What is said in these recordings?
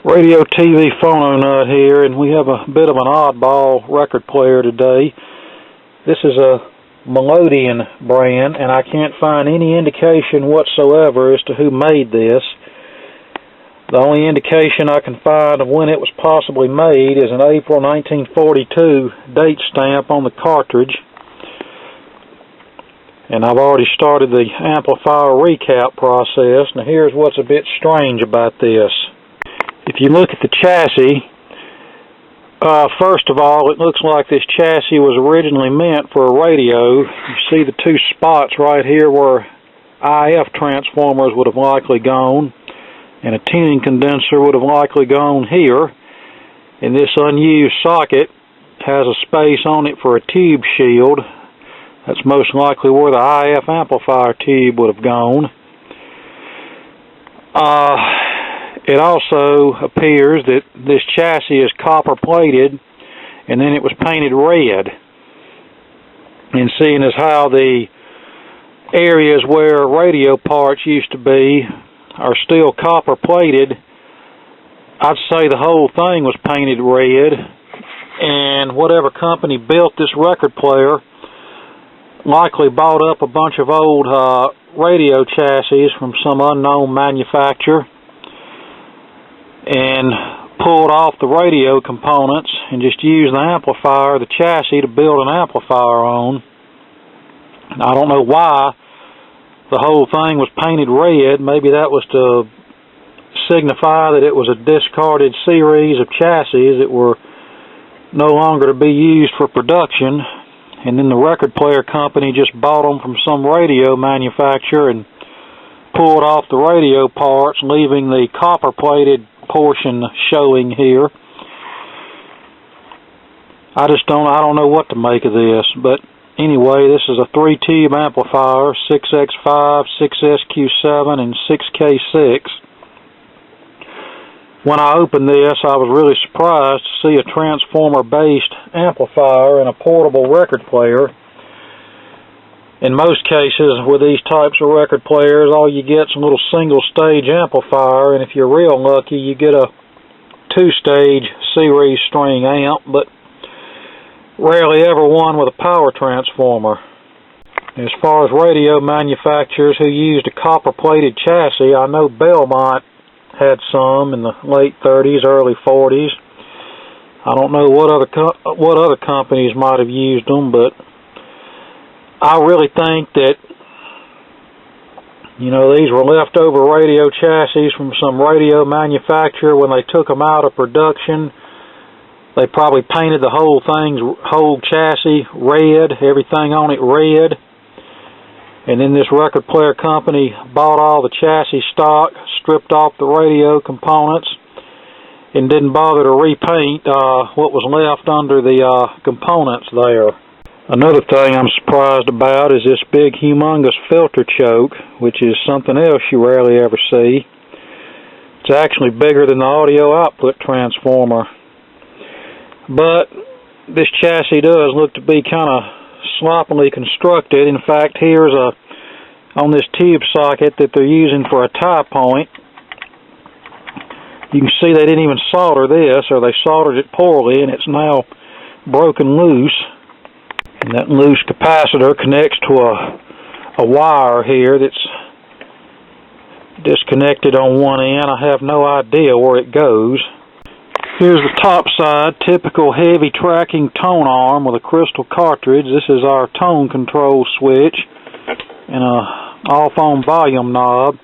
Radio TV Phono Nut here, and we have a bit of an oddball record player today. This is a Melodian brand, and I can't find any indication whatsoever as to who made this. The only indication I can find of when it was possibly made is an April 1942 date stamp on the cartridge. And I've already started the amplifier recap process. Now here's what's a bit strange about this. If you look at the chassis, first of all, it looks like this chassis was originally meant for a radio. You see the two spots right here where IF transformers would have likely gone, and a tuning condenser would have likely gone here. And this unused socket has a space on it for a tube shield. That's most likely where the IF amplifier tube would have gone. It also appears that this chassis is copper plated, and then it was painted red. And seeing as how the areas where radio parts used to be are still copper plated, I'd say the whole thing was painted red, and whatever company built this record player likely bought up a bunch of old radio chassis from some unknown manufacturer and pulled off the radio components and just used the amplifier, the chassis, to build an amplifier on. And I don't know why the whole thing was painted red. Maybe that was to signify that it was a discarded series of chassis that were no longer to be used for production. And then the record player company just bought them from some radio manufacturer and pulled off the radio parts, leaving the copper-plated portion showing here. I don't know what to make of this, but anyway, this is a 3-tube amplifier, 6X5, 6SQ7, and 6K6. When I opened this, I was really surprised to see a transformer-based amplifier and a portable record player. In most cases, with these types of record players, all you get is a little single-stage amplifier, and if you're real lucky, you get a 2-stage series string amp, but rarely ever one with a power transformer. As far as radio manufacturers who used a copper-plated chassis, I know Belmont had some in the late 30s, early 40s. I don't know what other companies might have used them, but I really think that, these were leftover radio chassis from some radio manufacturer. When they took them out of production, they probably painted the whole chassis red, everything on it red. And then this record player company bought all the chassis stock, stripped off the radio components, and didn't bother to repaint what was left under the components there. Another thing I'm surprised about is this big humongous filter choke, which is something else you rarely ever see. It's actually bigger than the audio output transformer. But this chassis does look to be kind of sloppily constructed. In fact, here's on this tube socket that they're using for a tie point. You can see they didn't even solder this, or they soldered it poorly, and it's now broken loose. And that loose capacitor connects to a wire here that's disconnected on one end. I have no idea where it goes. Here's the top side, typical heavy tracking tone arm with a crystal cartridge. This is our tone control switch and a off-on volume knob.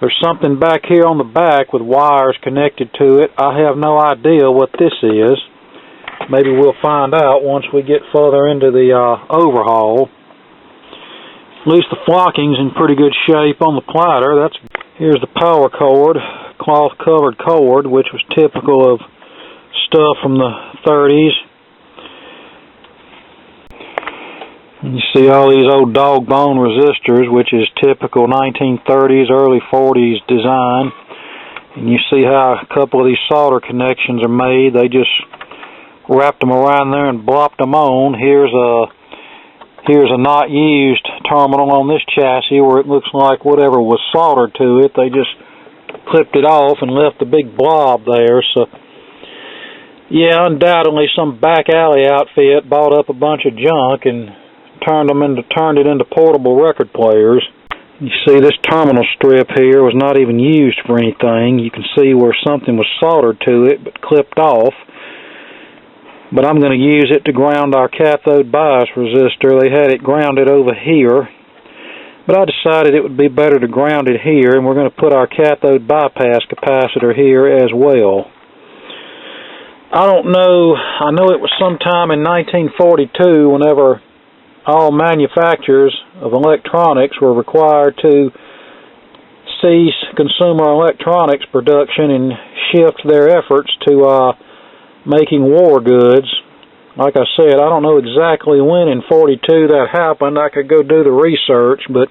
There's something back here on the back with wires connected to it. I have no idea what this is. Maybe we'll find out once we get further into the overhaul. At least the flocking's in pretty good shape on the platter. Here's the power cord, cloth-covered cord, which was typical of stuff from the 30s. And you see all these old dog bone resistors, which is typical 1930s, early 40s design. And you see how a couple of these solder connections are made. They just wrapped them around there and blopped them on. Here's a not used terminal on this chassis where it looks like whatever was soldered to it, they just clipped it off and left the big blob there. So yeah, undoubtedly some back alley outfit bought up a bunch of junk and turned it into portable record players. You see, this terminal strip here was not even used for anything. You can see where something was soldered to it but clipped off. But I'm going to use it to ground our cathode bias resistor. They had it grounded over here, but I decided it would be better to ground it here, and we're going to put our cathode bypass capacitor here as well. I don't know, I know it was sometime in 1942 whenever all manufacturers of electronics were required to cease consumer electronics production and shift their efforts to making war goods. Like I said, I don't know exactly when in 42 that happened. I could go do the research, but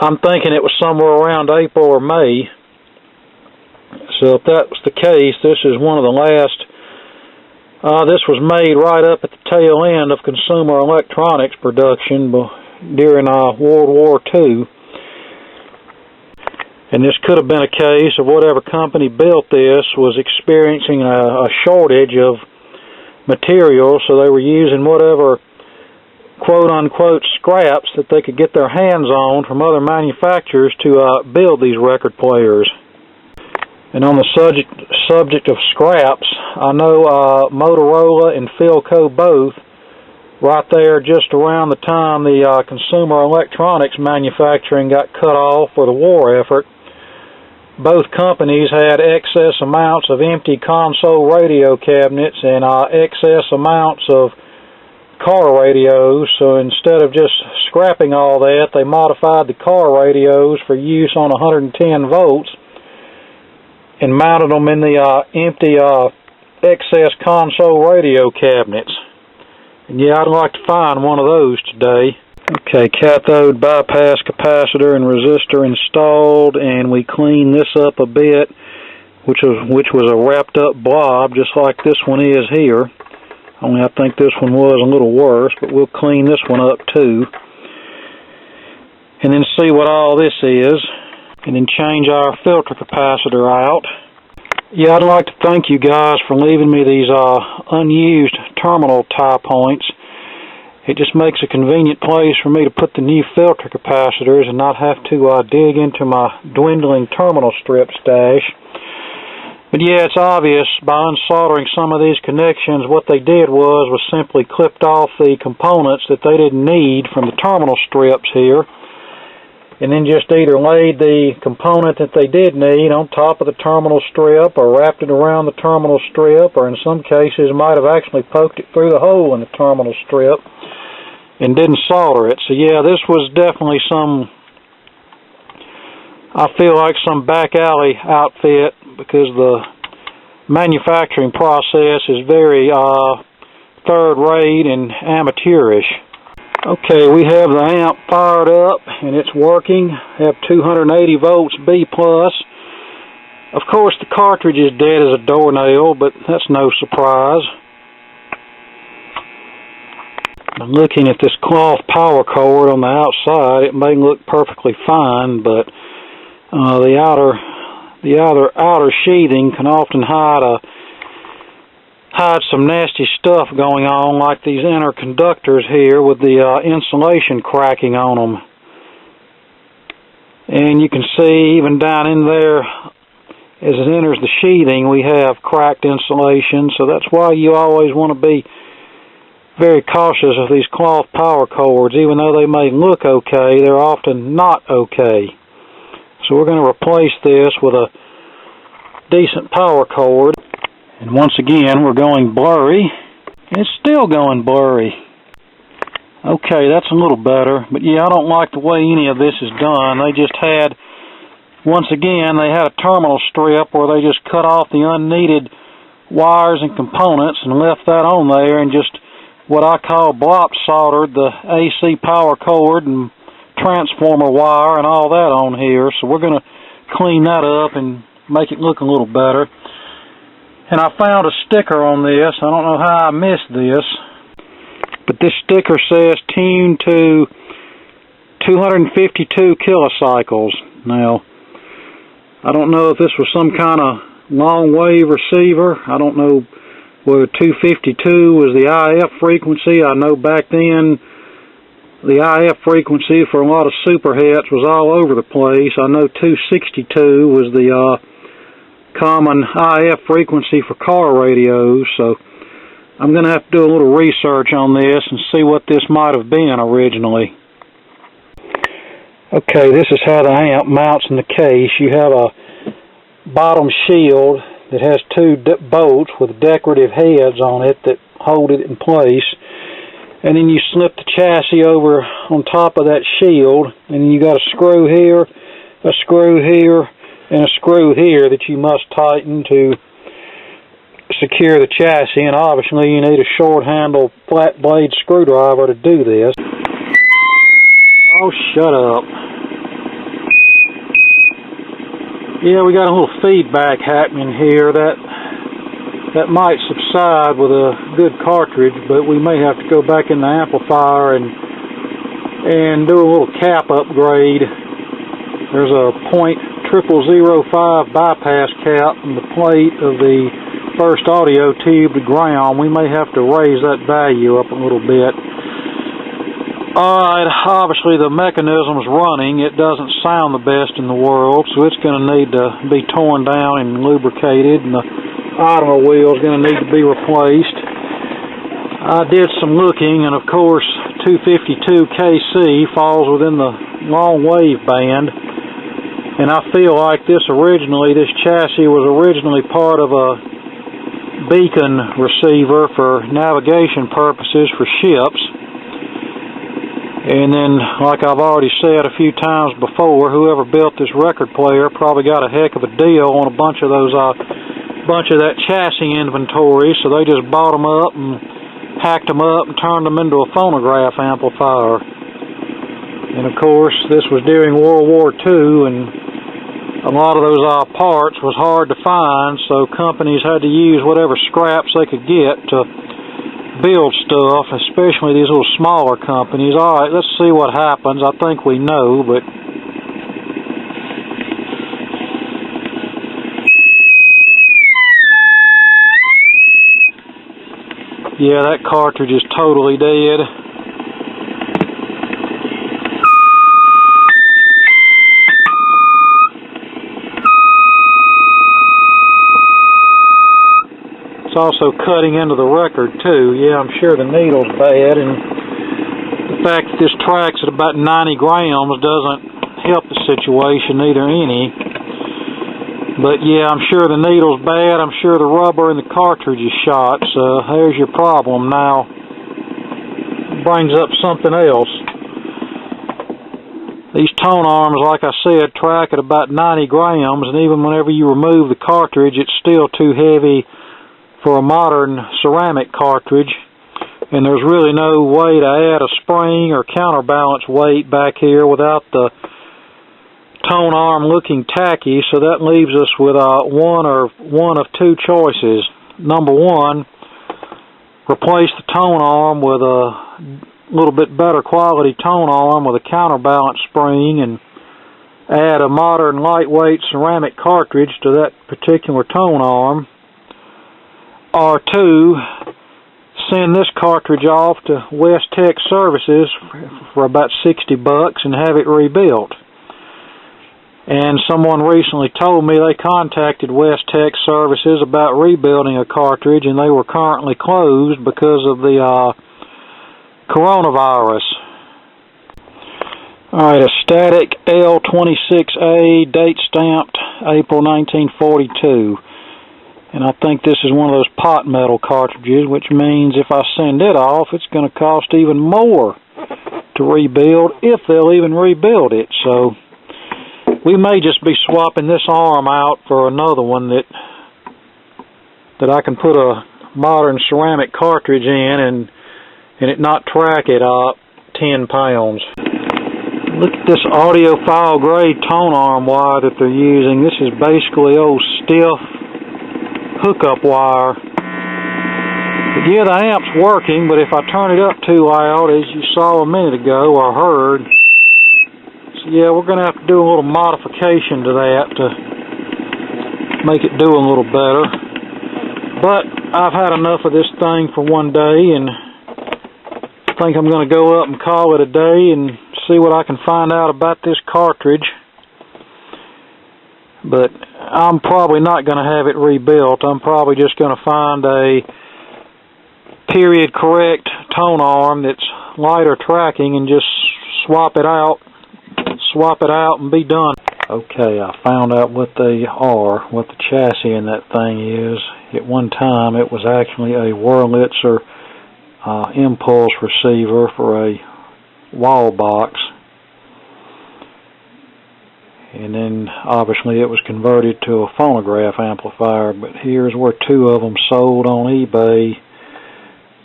I'm thinking it was somewhere around April or May. So if that was the case, this is one of the last. This was made right up at the tail end of consumer electronics production during World War II. And this could have been a case of whatever company built this was experiencing a shortage of material, so they were using whatever quote-unquote scraps that they could get their hands on from other manufacturers to build these record players. And on the subject of scraps, I know Motorola and Philco both, right there just around the time the consumer electronics manufacturing got cut off for the war effort, both companies had excess amounts of empty console radio cabinets and excess amounts of car radios. So instead of just scrapping all that, they modified the car radios for use on 110 volts and mounted them in the empty excess console radio cabinets. And yeah, I'd like to find one of those today. Okay, cathode bypass capacitor and resistor installed, and we cleaned this up a bit, which was a wrapped up blob just like this one is here. Only I think this one was a little worse, but we'll clean this one up too. And then see what all this is, and then change our filter capacitor out. Yeah, I'd like to thank you guys for leaving me these unused terminal tie points. It just makes a convenient place for me to put the new filter capacitors and not have to dig into my dwindling terminal strip stash. But yeah, it's obvious by unsoldering some of these connections, what they did was simply clipped off the components that they didn't need from the terminal strips here, and then just either laid the component that they did need on top of the terminal strip, or wrapped it around the terminal strip, or in some cases might have actually poked it through the hole in the terminal strip and didn't solder it. So yeah, this was definitely I feel like some back alley outfit, because the manufacturing process is very third-rate and amateurish. Okay, we have the amp fired up and it's working. Have 280 volts B+. Of course, the cartridge is dead as a doornail, but that's no surprise. I'm looking at this cloth power cord on the outside. It may look perfectly fine, but the outer sheathing can often hide some nasty stuff going on, like these inner conductors here with the insulation cracking on them. And you can see even down in there, as it enters the sheathing, we have cracked insulation. So that's why you always want to be very cautious of these cloth power cords. Even though they may look okay, they're often not okay. So we're going to replace this with a decent power cord. And once again, we're going blurry. It's still going blurry. Okay, that's a little better. But yeah, I don't like the way any of this is done. They just had, once again, they had a terminal strip where they just cut off the unneeded wires and components and left that on there, and just what I call blop soldered the AC power cord and transformer wire and all that on here. So we're going to clean that up and make it look a little better. And I found a sticker on this. I don't know how I missed this, but this sticker says tuned to 252 kilocycles. Now, I don't know if this was some kind of long wave receiver. I don't know whether 252 was the IF frequency. I know back then the IF frequency for a lot of superhets was all over the place. I know 262 was the common IF frequency for car radios, so I'm going to have to do a little research on this and see what this might have been originally. Okay, this is how the amp mounts in the case. You have a bottom shield that has two bolts with decorative heads on it that hold it in place. And then you slip the chassis over on top of that shield, and then you got a screw here, a screw here, and a screw here that you must tighten to secure the chassis. And obviously you need a short handle flat blade screwdriver to do this. Oh, shut up. Yeah, we got a little feedback happening here. That might subside with a good cartridge, but we may have to go back in the amplifier and do a little cap upgrade. There's a .0005 bypass cap in the plate of the first audio tube to ground. We may have to raise that value up a little bit. Alright, obviously the mechanism's running. It doesn't sound the best in the world, so it's going to need to be torn down and lubricated, and the automobile is going to need to be replaced. I did some looking, and of course 252 KC falls within the long wave band, and I feel like this chassis was originally part of a beacon receiver for navigation purposes for ships. And then, like I've already said a few times before, whoever built this record player probably got a heck of a deal on a bunch of that chassis inventory, so they just bought them up and packed them up and turned them into a phonograph amplifier. And of course, this was during World War II, and a lot of those parts was hard to find, so companies had to use whatever scraps they could get to build stuff, especially these little smaller companies. Alright, let's see what happens. I think we know, but yeah, that cartridge is totally dead. It's also cutting into the record too. Yeah, I'm sure the needle's bad, and the fact that this track's at about 90 grams doesn't help the situation either any. But yeah, I'm sure the needle's bad. I'm sure the rubber in the cartridge is shot, so there's your problem. Now, brings up something else. These tone arms, like I said, track at about 90 grams, and even whenever you remove the cartridge, it's still too heavy for a modern ceramic cartridge, and there's really no way to add a spring or counterbalance weight back here without the tone arm looking tacky, so that leaves us with one of two choices. Number one, replace the tone arm with a little bit better quality tone arm with a counterbalance spring and add a modern lightweight ceramic cartridge to that particular tone arm. Or two, send this cartridge off to West Tech Services for about $60 and have it rebuilt. And someone recently told me they contacted West Tech Services about rebuilding a cartridge, and they were currently closed because of the coronavirus. Alright, a static L26A, date stamped April 1942. And I think this is one of those pot metal cartridges, which means if I send it off, it's going to cost even more to rebuild, if they'll even rebuild it. So we may just be swapping this arm out for another one that I can put a modern ceramic cartridge in and it not track it up 10 pounds. Look at this audiophile grade tone arm wire that they're using. This is basically old stiff hookup wire. But yeah, the amp's working, but if I turn it up too loud, as you saw a minute ago or heard, so yeah, we're going to have to do a little modification to that to make it do a little better. But I've had enough of this thing for one day, and I think I'm going to go up and call it a day and see what I can find out about this cartridge. But I'm probably not going to have it rebuilt. I'm probably just going to find a period correct tone arm that's lighter tracking and just swap it out and be done. Okay, I found out what they are, what the chassis in that thing is. At one time it was actually a Wurlitzer impulse receiver for a wall box, and then obviously it was converted to a phonograph amplifier. But here's where two of them sold on eBay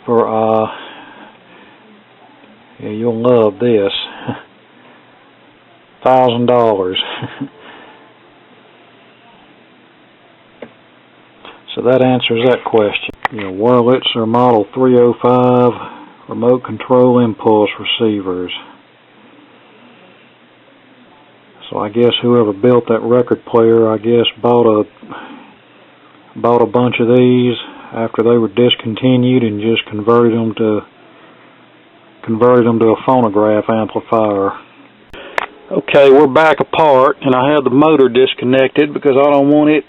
for yeah, you'll love this, $1,000. So that answers that question. You know, Wurlitzer Model 305 remote control impulse receivers. So I guess whoever built that record player, I guess bought a bunch of these after they were discontinued and just converted them to a phonograph amplifier. Okay, we're back apart, and I have the motor disconnected because I don't want it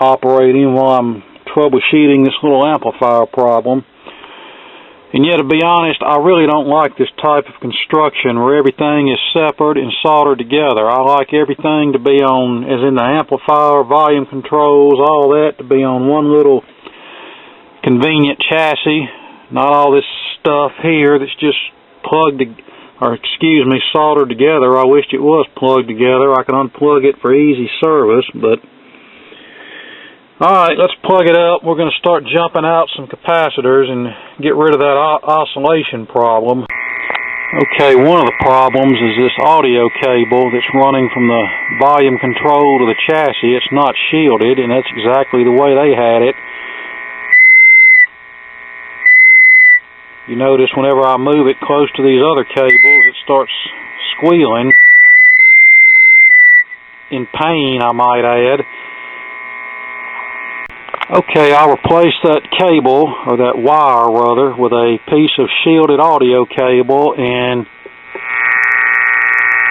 operating while I'm troubleshooting this little amplifier problem. And yet, to be honest, I really don't like this type of construction where everything is separate and soldered together. I like everything to be on, as in the amplifier, volume controls, all that, to be on one little convenient chassis. Not all this stuff here that's just soldered together. I wished it was plugged together. I can unplug it for easy service, but alright, let's plug it up. We're going to start jumping out some capacitors and get rid of that oscillation problem. Okay, one of the problems is this audio cable that's running from the volume control to the chassis. It's not shielded, and that's exactly the way they had it. You notice whenever I move it close to these other cables, it starts squealing. In pain, I might add. Okay, I'll replace that cable, or that wire rather, with a piece of shielded audio cable, and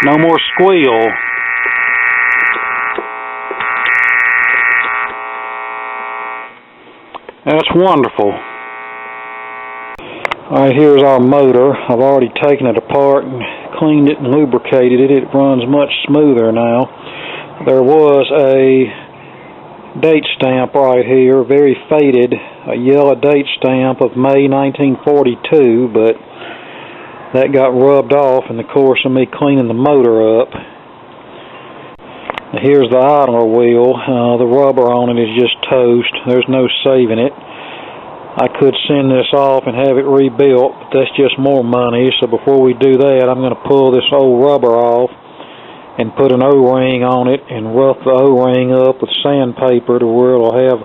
no more squeal. That's wonderful. Alright, here's our motor. I've already taken it apart and cleaned it and lubricated it. It runs much smoother now. There was a date stamp right here, very faded, a yellow date stamp of May 1942, but that got rubbed off in the course of me cleaning the motor up. Here's the idler wheel. The rubber on it is just toast. There's no saving it. I could send this off and have it rebuilt, but that's just more money. So before we do that, I'm going to pull this old rubber off and put an O-ring on it and rough the O-ring up with sandpaper to where it'll have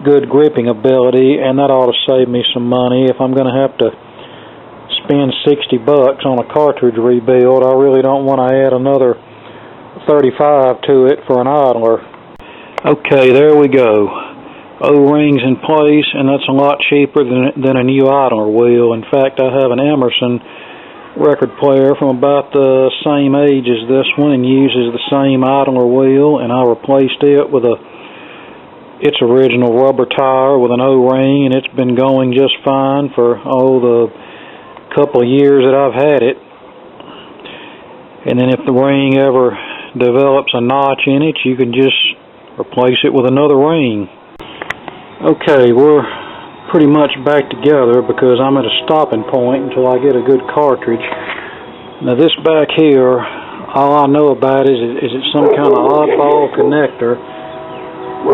good gripping ability, and that ought to save me some money. If I'm going to have to spend $60 on a cartridge rebuild, I really don't want to add another $35 to it for an idler. Okay, there we go. O-rings in place, and that's a lot cheaper than a new idler wheel. In fact, I have an Emerson record player from about the same age as this one and uses the same idler wheel, and I replaced it with its original rubber tire with an O-ring, and it's been going just fine for the couple of years that I've had it. And then if the ring ever develops a notch in it, you can just replace it with another ring. Okay, we're pretty much back together because I'm at a stopping point until I get a good cartridge. Now this back here, all I know about is it's some kind of oddball connector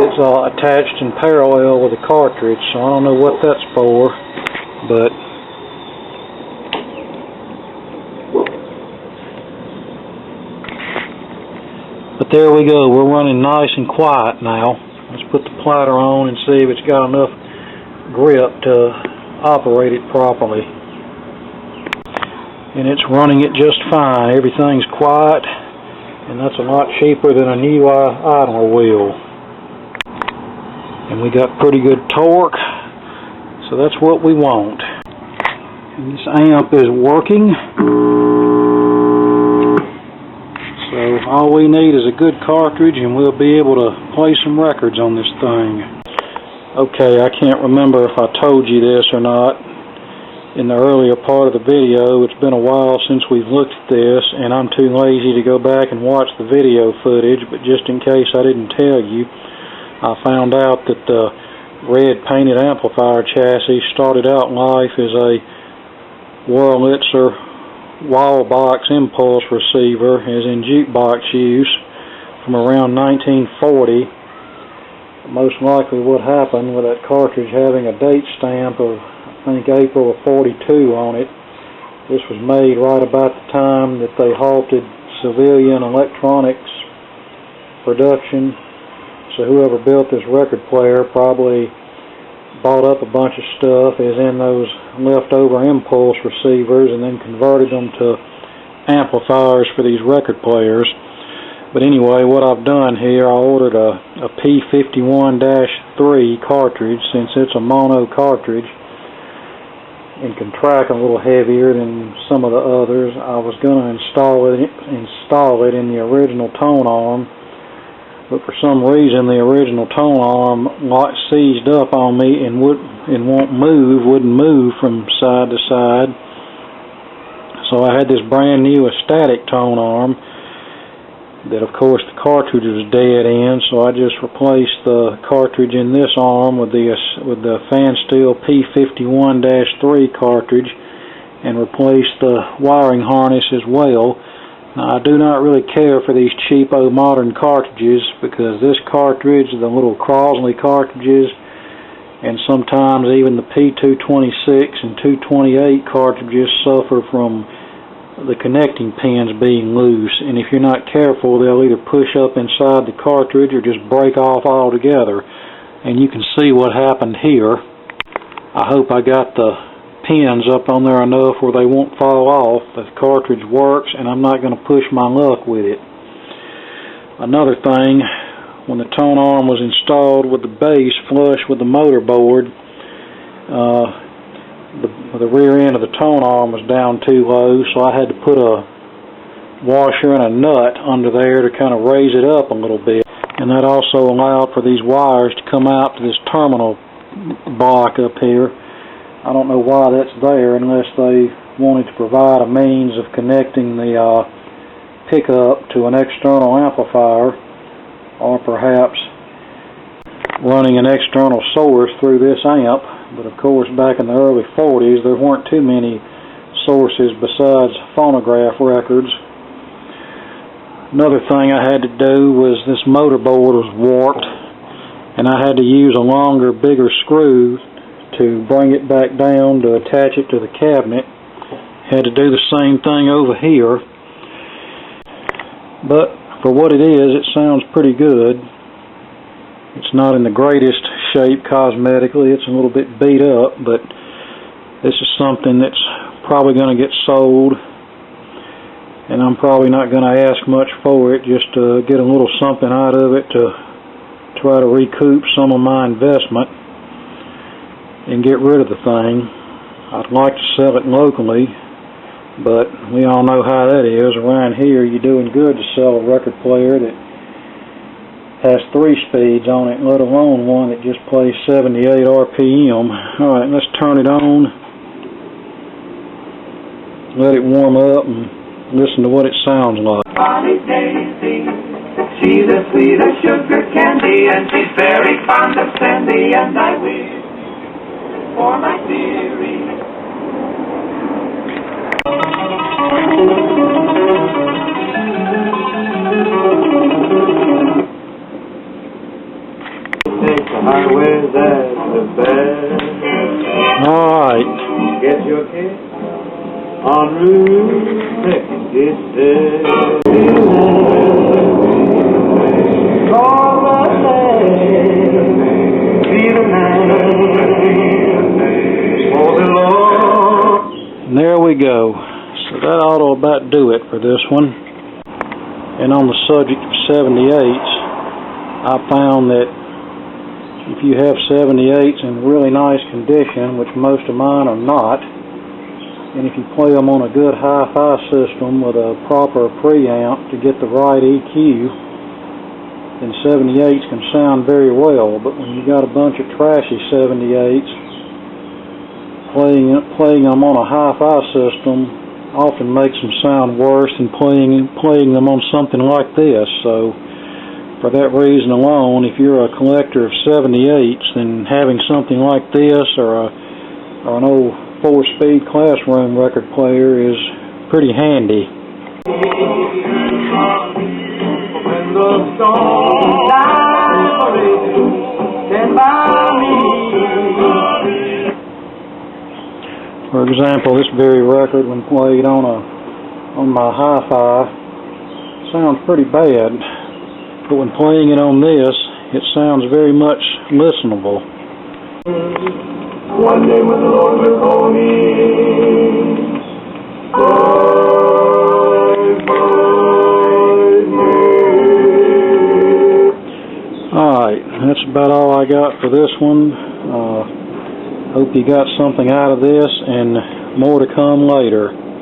that's attached in parallel with the cartridge, so I don't know what that's for, but there we go. We're running nice and quiet now. Let's put the platter on and see if it's got enough grip to operate it properly. And it's running it just fine. Everything's quiet, and that's a lot cheaper than a new idler wheel. and we got pretty good torque, so that's what we want. And this amp is working, so all we need is a good cartridge and we'll be able to play some records on this thing. Okay, I can't remember if I told you this or not in the earlier part of the video. It's been a while since we've looked at this, and I'm too lazy to go back and watch the video footage, but just in case I didn't tell you, I found out that the red painted amplifier chassis started out in life as a Wurlitzer wall box impulse receiver, as in jukebox use, from around 1940. Most likely what happened with that cartridge having a date stamp of, I think, April of '42 on it. This was made right about the time that they halted civilian electronics production, so whoever built this record player probably bought up a bunch of stuff as in those leftover impulse receivers and then converted them to amplifiers for these record players. But anyway, what I've done here, I ordered a P51-3 cartridge, since it's a mono cartridge and can track a little heavier than some of the others. I was going to install it in the original tone arm, but for some reason the original tone arm seized up on me and wouldn't move from side to side. So I had this brand new static tone arm that, of course, the cartridge was dead in, so I just replaced the cartridge in this arm with the Fansteel P51-3 cartridge and replaced the wiring harness as well. Now, I do not really care for these cheapo modern cartridges, because this cartridge, the little Crosley cartridges, and sometimes even the P226 and 228 cartridges suffer from the connecting pins being loose, and if you're not careful, they'll either push up inside the cartridge or just break off altogether. And you can see what happened here. I hope I got the pins up on there enough where they won't fall off. The cartridge works, and I'm not going to push my luck with it. Another thing, when the tone arm was installed with the base flush with the motor board, the rear end of the tone arm was down too low, so I had to put a washer and a nut under there to kind of raise it up a little bit. And that also allowed for these wires to come out to this terminal block up here. I don't know why that's there, unless they wanted to provide a means of connecting the pickup to an external amplifier, or perhaps running an external source through this amp. But of course, back in the early 40s, there weren't too many sources besides phonograph records. Another thing I had to do was this motor board was warped, and I had to use a longer, bigger screw to bring it back down to attach it to the cabinet. Had to do the same thing over here. But for what it is, it sounds pretty good. It's not in the greatest shape cosmetically. It's a little bit beat up, but this is something that's probably going to get sold, and I'm probably not going to ask much for it, just to get a little something out of it to try to recoup some of my investment and get rid of the thing. I'd like to sell it locally, but we all know how that is. Around here, you're doing good to sell a record player that has 3 speeds on it, let alone one that just plays 78 RPM. Alright, let's turn it on, let it warm up, and listen to what it sounds like. Molly Daisy, she's as sweet as sugar candy, and she's very fond of Sandy, and I wish for my dearie. Highways at the best. Alright. Get your kiss on Route 66. All the day, be the night for the Lord. And there we go. So that ought to about do it for this one. And on the subject of 78s, I found that if you have 78s in really nice condition, which most of mine are not, and if you play them on a good hi-fi system with a proper preamp to get the right EQ, then 78s can sound very well. But when you got a bunch of trashy 78s, playing them on a hi-fi system often makes them sound worse than playing them on something like this. So for that reason alone, if you're a collector of 78s, then having something like this or an old 4-speed classroom record player is pretty handy. When the storm stand by me. For example, this very record, when played on my hi-fi, sounds pretty bad, but when playing it on this, it sounds very much listenable. One day when the Lord will call me, Alright, that's about all I got for this one. Hope you got something out of this, and more to come later.